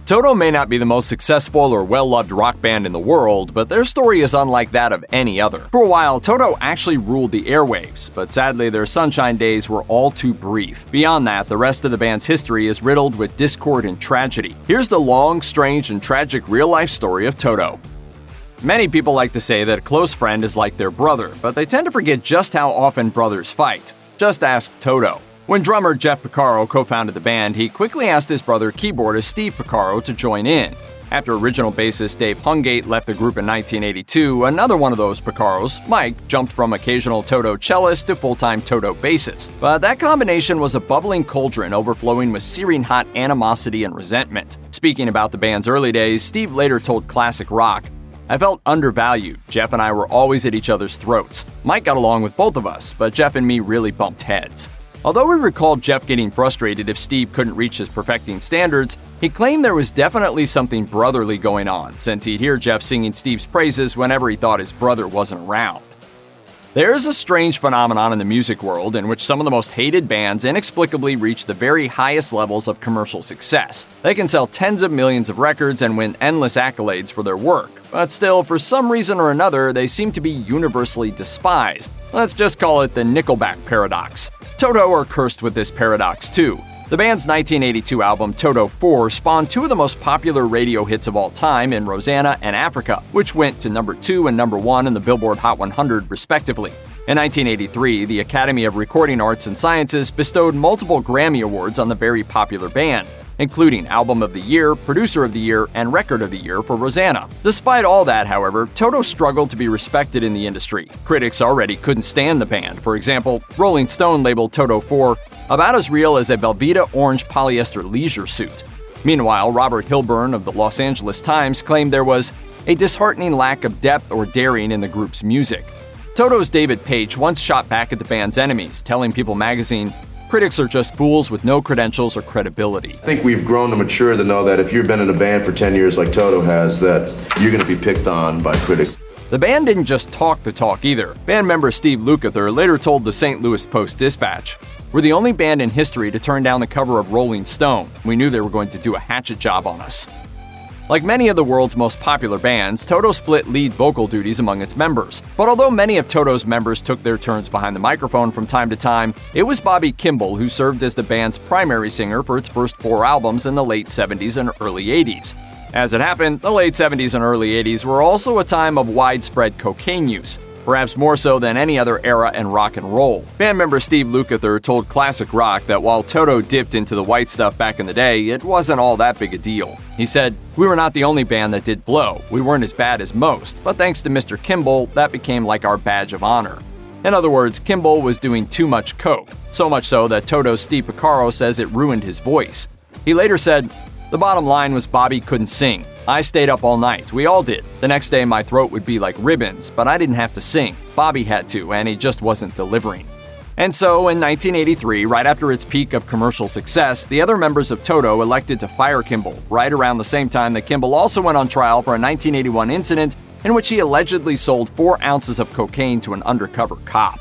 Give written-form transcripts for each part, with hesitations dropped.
Toto may not be the most successful or well-loved rock band in the world, but their story is unlike that of any other. For a while, Toto actually ruled the airwaves, but sadly their sunshine days were all too brief. Beyond that, the rest of the band's history is riddled with discord and tragedy. Here's the long, strange, and tragic real-life story of Toto. Many people like to say that a close friend is like their brother, but they tend to forget just how often brothers fight. Just ask Toto. When drummer Jeff Porcaro co-founded the band, he quickly asked his brother keyboardist Steve Porcaro to join in. After original bassist Dave Hungate left the group in 1982, another one of those Porcaros, Mike, jumped from occasional Toto cellist to full-time Toto bassist. But that combination was a bubbling cauldron overflowing with searing hot animosity and resentment. Speaking about the band's early days, Steve later told Classic Rock, "I felt undervalued. Jeff and I were always at each other's throats. Mike got along with both of us, but Jeff and me really bumped heads." Although we recalled Jeff getting frustrated if Steve couldn't reach his perfecting standards, he claimed there was definitely something brotherly going on, since he'd hear Jeff singing Steve's praises whenever he thought his brother wasn't around. There is a strange phenomenon in the music world in which some of the most hated bands inexplicably reach the very highest levels of commercial success. They can sell tens of millions of records and win endless accolades for their work, but still, for some reason or another, they seem to be universally despised. Let's just call it the Nickelback paradox. Toto are cursed with this paradox too. The band's 1982 album Toto 4 spawned two of the most popular radio hits of all time in Rosanna and Africa, which went to number 2 and number 1 in the Billboard Hot 100 respectively. In 1983, the Academy of Recording Arts and Sciences bestowed multiple Grammy Awards on the very popular band, including Album of the Year, Producer of the Year, and Record of the Year for Rosanna. Despite all that, however, Toto struggled to be respected in the industry. Critics already couldn't stand the band. For example, Rolling Stone labeled Toto 4 about as real as a Velveeta orange polyester leisure suit. Meanwhile, Robert Hilburn of the Los Angeles Times claimed there was a disheartening lack of depth or daring in the group's music. Toto's David Paich once shot back at the band's enemies, telling People magazine, "Critics are just fools with no credentials or credibility." I think we've grown to mature to know that if you've been in a band for 10 years like Toto has, that you're going to be picked on by critics. The band didn't just talk the talk either. Band member Steve Lukather later told the St. Louis Post-Dispatch, "We're the only band in history to turn down the cover of Rolling Stone. We knew they were going to do a hatchet job on us." Like many of the world's most popular bands, Toto split lead vocal duties among its members. But although many of Toto's members took their turns behind the microphone from time to time, it was Bobby Kimball who served as the band's primary singer for its first 4 albums in the late 70s and early 80s. As it happened, the late 70s and early 80s were also a time of widespread cocaine use, perhaps more so than any other era in rock and roll. Band member Steve Lukather told Classic Rock that while Toto dipped into the white stuff back in the day, it wasn't all that big a deal. He said, "We were not the only band that did blow. We weren't as bad as most, but thanks to Mr. Kimball, that became like our badge of honor." In other words, Kimball was doing too much coke, so much so that Toto's Steve Porcaro says it ruined his voice. He later said, "The bottom line was Bobby couldn't sing. I stayed up all night. We all did. The next day my throat would be like ribbons, but I didn't have to sing. Bobby had to, and he just wasn't delivering." And so, in 1983, right after its peak of commercial success, the other members of Toto elected to fire Kimball, right around the same time that Kimball also went on trial for a 1981 incident in which he allegedly sold 4 ounces of cocaine to an undercover cop.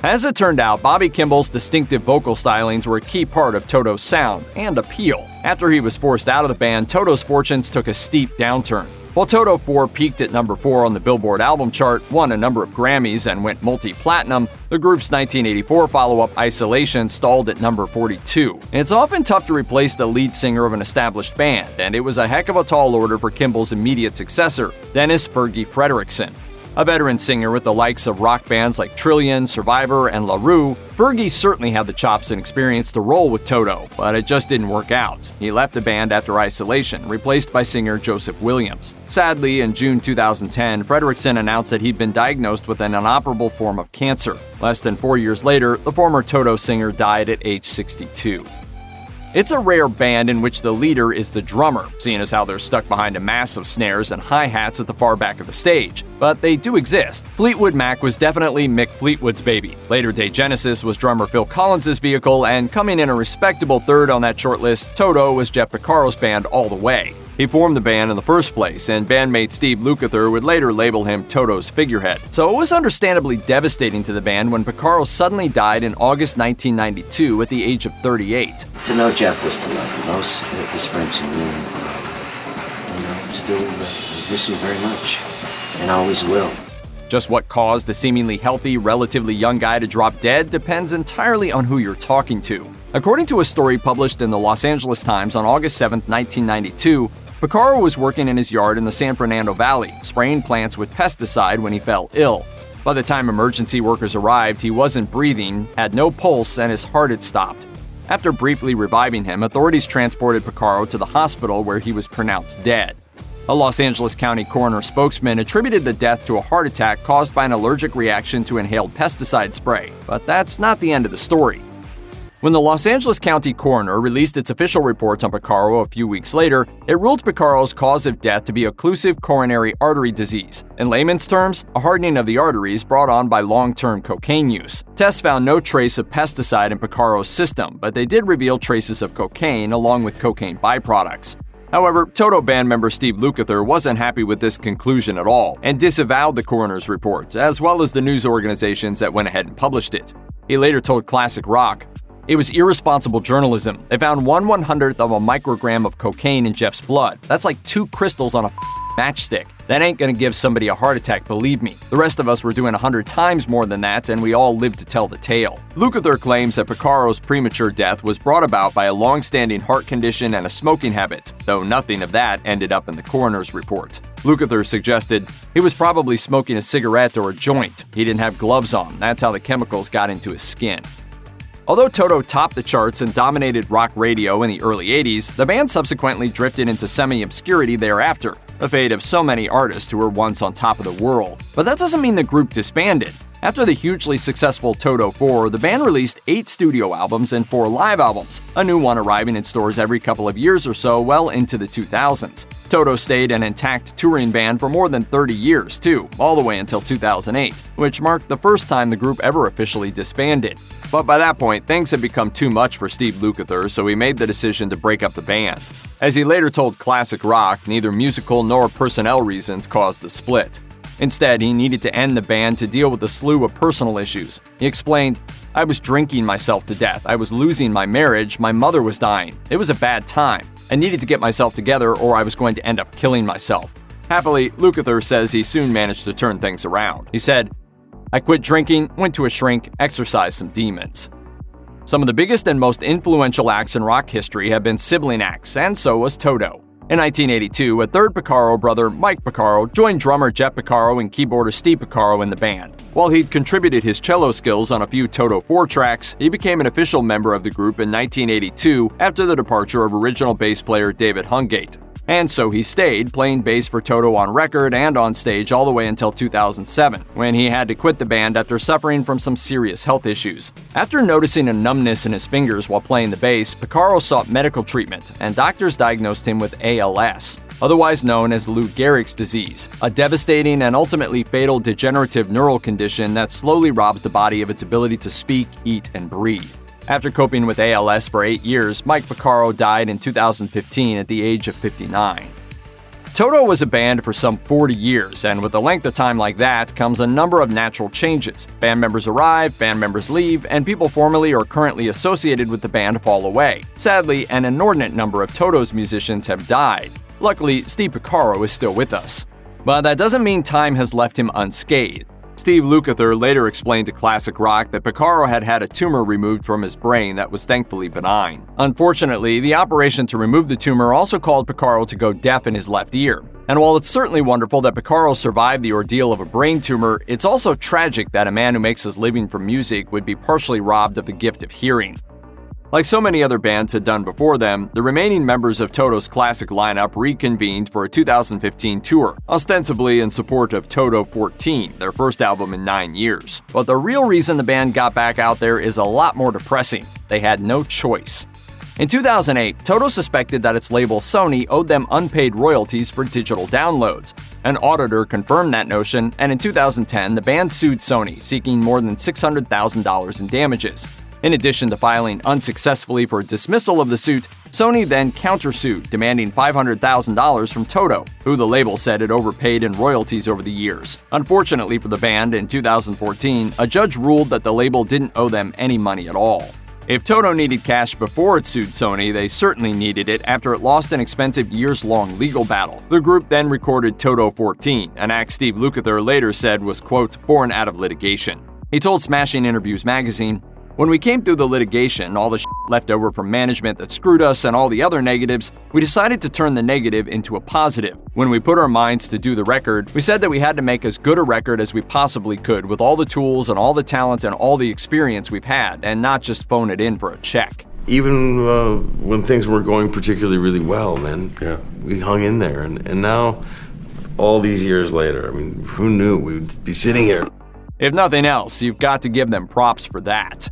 As it turned out, Bobby Kimball's distinctive vocal stylings were a key part of Toto's sound and appeal. After he was forced out of the band, Toto's fortunes took a steep downturn. While Toto 4 peaked at number 4 on the Billboard album chart, won a number of Grammys, and went multi-platinum, the group's 1984 follow-up Isolation stalled at number 42. It's often tough to replace the lead singer of an established band, and it was a heck of a tall order for Kimball's immediate successor, Dennis "Fergie" Fredrickson. A veteran singer with the likes of rock bands like Trillion, Survivor, and La Rue, Fergie certainly had the chops and experience to roll with Toto, but it just didn't work out. He left the band after Isolation, replaced by singer Joseph Williams. Sadly, in June 2010, Fredrickson announced that he'd been diagnosed with an inoperable form of cancer. Less than 4 years later, the former Toto singer died at age 62. It's a rare band in which the leader is the drummer, seeing as how they're stuck behind a mass of snares and hi-hats at the far back of the stage. But they do exist. Fleetwood Mac was definitely Mick Fleetwood's baby. Later-day Genesis was drummer Phil Collins' vehicle, and coming in a respectable third on that shortlist, Toto was Jeff Porcaro's band all the way. He formed the band in the first place, and bandmate Steve Lukather would later label him Toto's figurehead. So it was understandably devastating to the band when Porcaro suddenly died in August 1992 at the age of 38. To know Jeff was to love him. Those his friends who knew him still miss him very much, and I always will. Just what caused a seemingly healthy, relatively young guy to drop dead depends entirely on who you're talking to. According to a story published in the Los Angeles Times on August 7, 1992, Porcaro was working in his yard in the San Fernando Valley, spraying plants with pesticide when he fell ill. By the time emergency workers arrived, he wasn't breathing, had no pulse, and his heart had stopped. After briefly reviving him, authorities transported Porcaro to the hospital where he was pronounced dead. A Los Angeles County coroner spokesman attributed the death to a heart attack caused by an allergic reaction to inhaled pesticide spray, but that's not the end of the story. When the Los Angeles County coroner released its official reports on Porcaro a few weeks later, it ruled Porcaro's cause of death to be occlusive coronary artery disease. In layman's terms, a hardening of the arteries brought on by long-term cocaine use. Tests found no trace of pesticide in Porcaro's system, but they did reveal traces of cocaine along with cocaine byproducts. However, Toto band member Steve Lukather wasn't happy with this conclusion at all and disavowed the coroner's report, as well as the news organizations that went ahead and published it. He later told Classic Rock, "It was irresponsible journalism. They found 1/100th of a microgram of cocaine in Jeff's blood. That's like 2 crystals on a matchstick. That ain't gonna give somebody a heart attack, believe me. The rest of us were doing 100 times more than that, and we all lived to tell the tale." Lukather claims that Porcaro's premature death was brought about by a long-standing heart condition and a smoking habit, though nothing of that ended up in the coroner's report. Lukather suggested he was probably smoking a cigarette or a joint. He didn't have gloves on. That's how the chemicals got into his skin. Although Toto topped the charts and dominated rock radio in the early 80s, the band subsequently drifted into semi-obscurity thereafter, the fate of so many artists who were once on top of the world. But that doesn't mean the group disbanded. After the hugely successful Toto 4, the band released 8 studio albums and 4 live albums, a new one arriving in stores every couple of years or so well into the 2000s. Toto stayed an intact touring band for more than 30 years, too, all the way until 2008, which marked the first time the group ever officially disbanded. But by that point, things had become too much for Steve Lukather, so he made the decision to break up the band. As he later told Classic Rock, neither musical nor personnel reasons caused the split. Instead, he needed to end the band to deal with a slew of personal issues. He explained, "I was drinking myself to death. I was losing my marriage. My mother was dying. It was a bad time. I needed to get myself together or I was going to end up killing myself." Happily, Lukather says he soon managed to turn things around. He said, "I quit drinking, went to a shrink, exorcised some demons." Some of the biggest and most influential acts in rock history have been sibling acts, and so was Toto. In 1982, a third Porcaro brother, Mike Porcaro, joined drummer Jeff Porcaro and keyboarder Steve Porcaro in the band. While he'd contributed his cello skills on a few Toto 4 tracks, he became an official member of the group in 1982 after the departure of original bass player David Hungate. And so he stayed, playing bass for Toto on record and on stage all the way until 2007, when he had to quit the band after suffering from some serious health issues. After noticing a numbness in his fingers while playing the bass, Porcaro sought medical treatment, and doctors diagnosed him with ALS, otherwise known as Lou Gehrig's disease, a devastating and ultimately fatal degenerative neural condition that slowly robs the body of its ability to speak, eat, and breathe. After coping with ALS for 8 years, Mike Porcaro died in 2015 at the age of 59. Toto was a band for some 40 years, and with a length of time like that comes a number of natural changes. Band members arrive, band members leave, and people formerly or currently associated with the band fall away. Sadly, an inordinate number of Toto's musicians have died. Luckily, Steve Porcaro is still with us. But that doesn't mean time has left him unscathed. Steve Lukather later explained to Classic Rock that Porcaro had had a tumor removed from his brain that was thankfully benign. Unfortunately, the operation to remove the tumor also called Porcaro to go deaf in his left ear. And while it's certainly wonderful that Porcaro survived the ordeal of a brain tumor, it's also tragic that a man who makes his living from music would be partially robbed of the gift of hearing. Like so many other bands had done before them, the remaining members of Toto's classic lineup reconvened for a 2015 tour, ostensibly in support of Toto 14, their first album in 9 years. But the real reason the band got back out there is a lot more depressing. They had no choice. In 2008, Toto suspected that its label Sony owed them unpaid royalties for digital downloads. An auditor confirmed that notion, and in 2010, the band sued Sony, seeking more than $600,000 in damages. In addition to filing unsuccessfully for dismissal of the suit, Sony then countersued, demanding $500,000 from Toto, who the label said had overpaid in royalties over the years. Unfortunately for the band, in 2014, a judge ruled that the label didn't owe them any money at all. If Toto needed cash before it sued Sony, they certainly needed it after it lost an expensive years-long legal battle. The group then recorded Toto 14, an act Steve Lukather later said was, quote, born out of litigation. He told Smashing Interviews magazine, "When we came through the litigation, all the shit left over from management that screwed us and all the other negatives, we decided to turn the negative into a positive. When we put our minds to do the record, we said that we had to make as good a record as we possibly could with all the tools and all the talent and all the experience we've had, and not just phone it in for a check." Even when things weren't going particularly really well, man, we hung in there. And now, all these years later, I mean, who knew we would be sitting here? If nothing else, you've got to give them props for that.